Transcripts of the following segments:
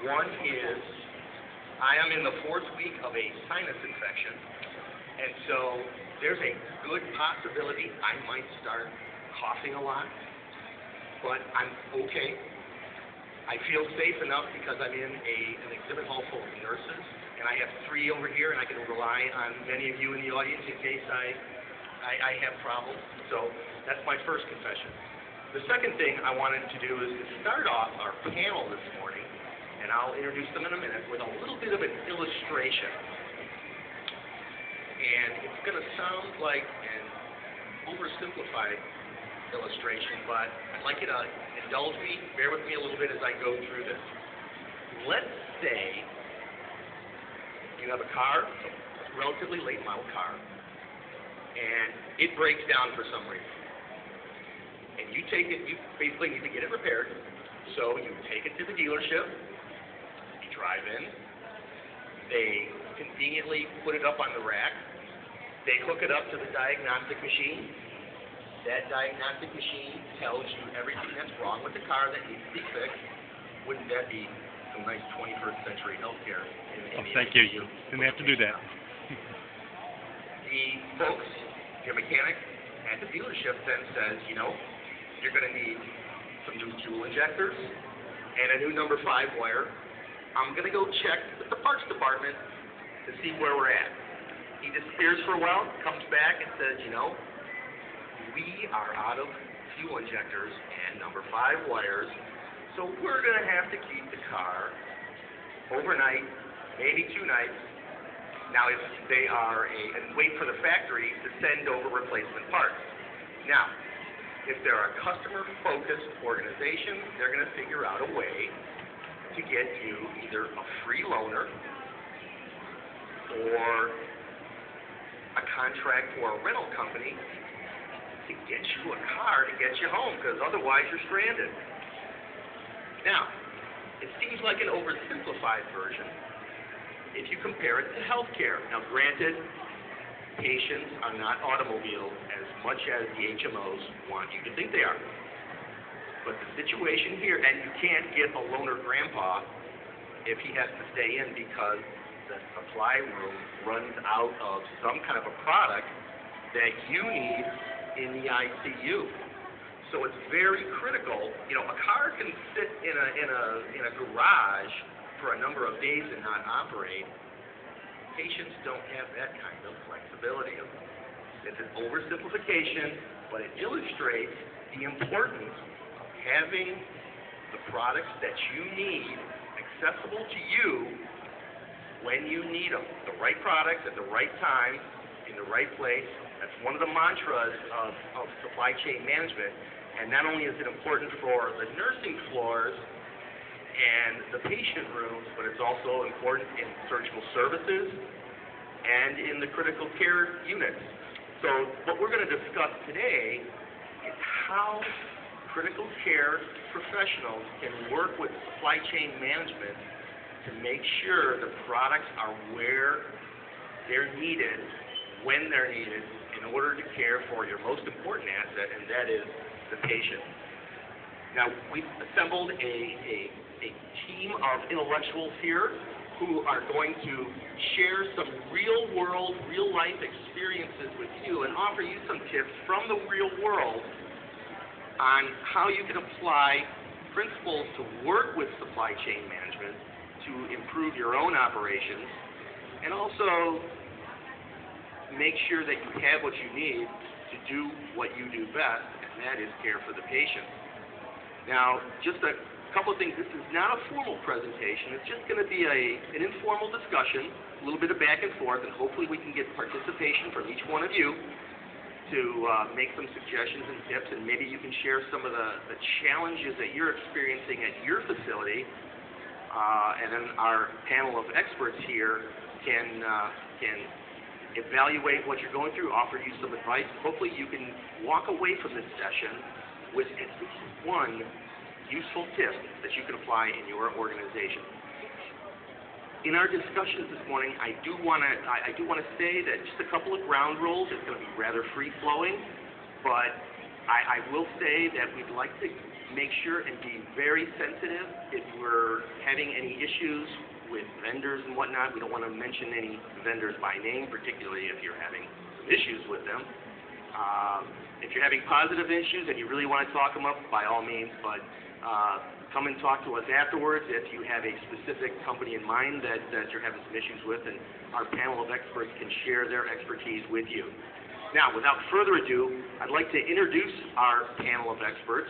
One is, I am in the 4th week of a sinus infection, and so there's a good possibility I might start coughing a lot, but I'm okay. I feel safe enough because I'm in an exhibit hall full of nurses, and I have 3 over here, and I can rely on many of you in the audience in case I have problems. So that's my first confession. The second thing I wanted to do is to start off our panel this morning, and I'll introduce them in a minute, with a little bit of an illustration. And it's going to sound like an oversimplified illustration, but I'd like you to indulge me, bear with me a little bit as I go through this. Let's say you have a car, a relatively late model car, and it breaks down for some reason. And you take it, you basically need to get it repaired, so you take it to the dealership, you drive in, they conveniently put it up on the rack, they hook it up to the diagnostic machine. That diagnostic machine tells you everything that's wrong with the car that needs to be fixed. Wouldn't that be some nice 21st century healthcare? Thank you. You didn't have to do that. The folks, your mechanic at the dealership then says, you know, you're going to need some new fuel injectors and a new number 5 wire. I'm going to go check with the parts department to see where we're at. He disappears for a while, comes back and says, you know, we are out of fuel injectors and number 5 wires, so we're going to have to keep the car overnight, maybe 2 nights. Now, if they are and wait for the factory to send over replacement parts. Now, if they're a customer-focused organization, they're going to figure out a way to get you either a free loaner or a contract for a rental company to get you a car to get you home, because otherwise you're stranded. Now, it seems like an oversimplified version if you compare it to healthcare. Now, granted, patients are not automobiles as much as the HMOs want you to think they are. But the situation here, and you can't get a loaner grandpa if he has to stay in because the supply room runs out of some kind of a product that you need in the ICU. So it's very critical. You know, a car can sit in a garage for a number of days and not operate. Patients don't have that kind of flexibility. It's an oversimplification, but it illustrates the importance of having the products that you need accessible to you when you need them. The right products at the right time, in the right place. That's one of the mantras of supply chain management. And not only is it important for the nursing floors and the patient rooms, but it's also important in surgical services and in the critical care units. So what we're going to discuss today is how critical care professionals can work with supply chain management to make sure the products are where they're needed, when they're needed, in order to care for your most important asset, and that is the patient. Now, we've assembled a team of intellectuals here who are going to share some real-world, real-life experiences with you and offer you some tips from the real world on how you can apply principles to work with supply chain management to improve your own operations, and also make sure that you have what you need to do what you do best, and that is care for the patient. Now, just a couple of things. This is not a formal presentation. It's just going to be an informal discussion, a little bit of back and forth, and hopefully we can get participation from each one of you to make some suggestions and tips, and maybe you can share some of the challenges that you're experiencing at your facility, and then our panel of experts here can evaluate what you're going through, offer you some advice. Hopefully you can walk away from this session with at least one useful tip that you can apply in your organization. In our discussions this morning, I do want to say that just a couple of ground rules. It's going to be rather free-flowing, but I will say that we'd like to make sure and be very sensitive if we're having any issues with vendors and whatnot. We don't want to mention any vendors by name, particularly if you're having some issues with them. If you're having positive issues and you really want to talk them up, by all means, but come and talk to us afterwards if you have a specific company in mind that you're having some issues with, and our panel of experts can share their expertise with you. Now, without further ado, I'd like to introduce our panel of experts.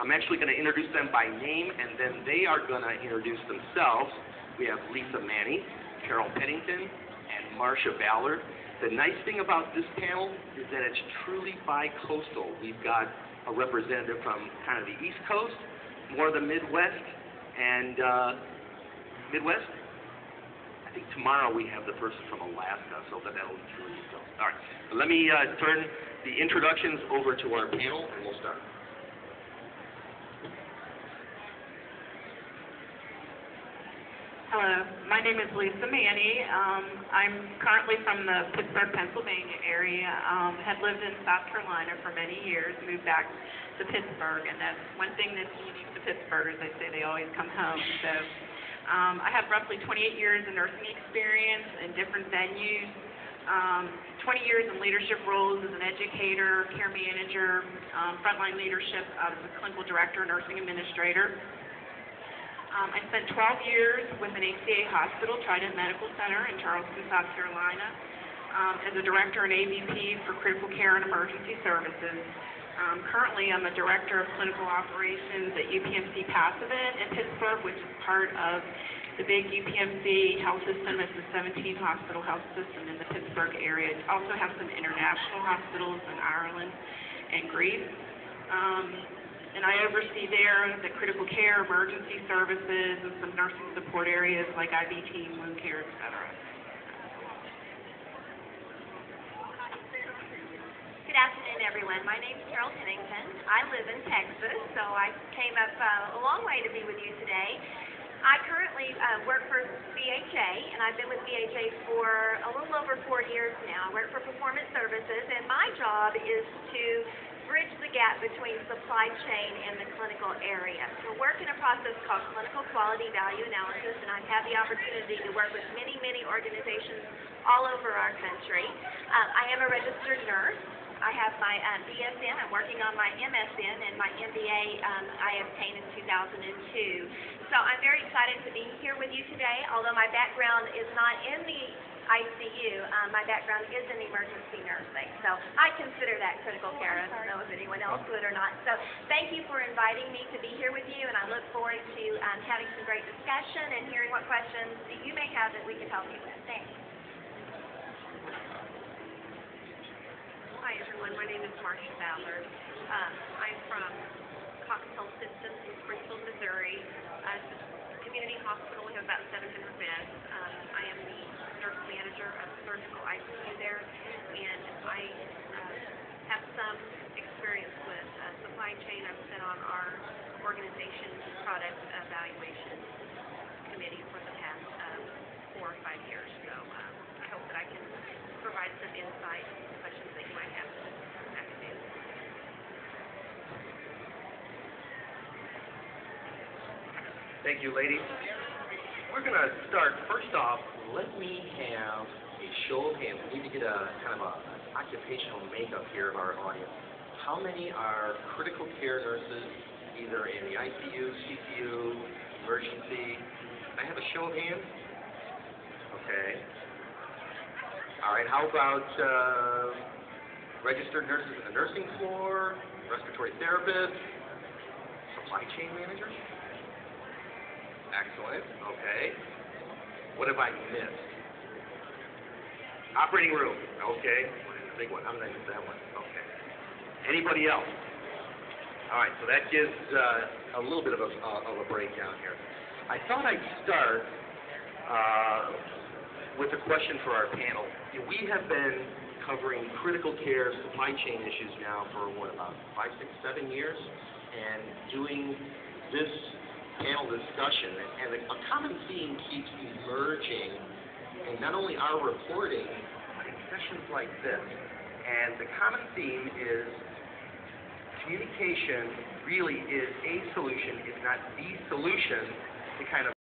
I'm actually going to introduce them by name, and then they are going to introduce themselves. We have Lisa Manny, Carol Pennington, and Marcia Ballard. The nice thing about this panel is that it's truly bi-coastal. We've got a representative from kind of the East Coast, more of the Midwest, and Midwest? I think tomorrow we have the person from Alaska, so that'll be truly so. All right, let me turn the introductions over to our panel, and we'll start. Hello, my name is Lisa Manny. I'm currently from the Pittsburgh, Pennsylvania area. Had lived in South Carolina for many years, moved back to Pittsburgh, and that's one thing that's unique to Pittsburgh is they say they always come home. So I have roughly 28 years of nursing experience in different venues, 20 years in leadership roles as an educator, care manager, frontline leadership as a clinical director, nursing administrator. I spent 12 years with an HCA hospital, Trident Medical Center in Charleston, South Carolina, as a director and AVP for critical care and emergency services. Currently, I'm a director of clinical operations at UPMC Passavant in Pittsburgh, which is part of the big UPMC health system. It's a 17-hospital health system in the Pittsburgh area. It also has some international hospitals in Ireland and Greece. And I oversee there the critical care, emergency services, and some nursing support areas like IVT, wound care, etc. Good afternoon, everyone. My name is Carol Pennington. I live in Texas, so I came up a long way to be with you today. I currently work for BHA, and I've been with BHA for a little over 4 years now. I work for Performance Services, and my job is to bridge the gap between supply chain and the clinical area. So I work in a process called clinical quality value analysis, and I've had the opportunity to work with many, many organizations all over our country. I am a registered nurse. I have my BSN. I'm working on my MSN, and my MBA I obtained in 2002. So I'm very excited to be here with you today, although my background is not in the ICU. My background is in emergency nursing, so I consider that critical care. I don't know if anyone else would or not. So thank you for inviting me to be here with you, and I look forward to having some great discussion and hearing what questions that you may have that we can help you with. Thanks. Hi everyone, my name is Marcia Ballard. I'm from Cox Health Systems in Springfield, Missouri. It's a community hospital. We have about 700 beds. I am the nurse manager of the surgical ICU there, and I have some experience with supply chain. I've been on our organization's product evaluation committee for the past 4 or 5 years, so I hope that I can provide some insight and questions that you might have this afternoon. Thank you, ladies. We're going to start. First off, let me have a show of hands. We need to get a kind of an occupational makeup here of our audience. How many are critical care nurses, either in the ICU, CCU, emergency? Can I have a show of hands? Okay. All right. How about registered nurses in the nursing floor, respiratory therapists, supply chain managers? Excellent. Okay. What have I missed? Operating room. Okay. Big one. How did I miss that one? Okay. Anybody else? All right. So that gives a little bit of a breakdown here. I thought I'd start with a question for our panel. We have been covering critical care supply chain issues now for what, about 5, 6, 7 years, and doing this panel discussion, and a common theme keeps emerging in not only our reporting, but in sessions like this. And the common theme is communication really is a solution. It's not the solution to kind of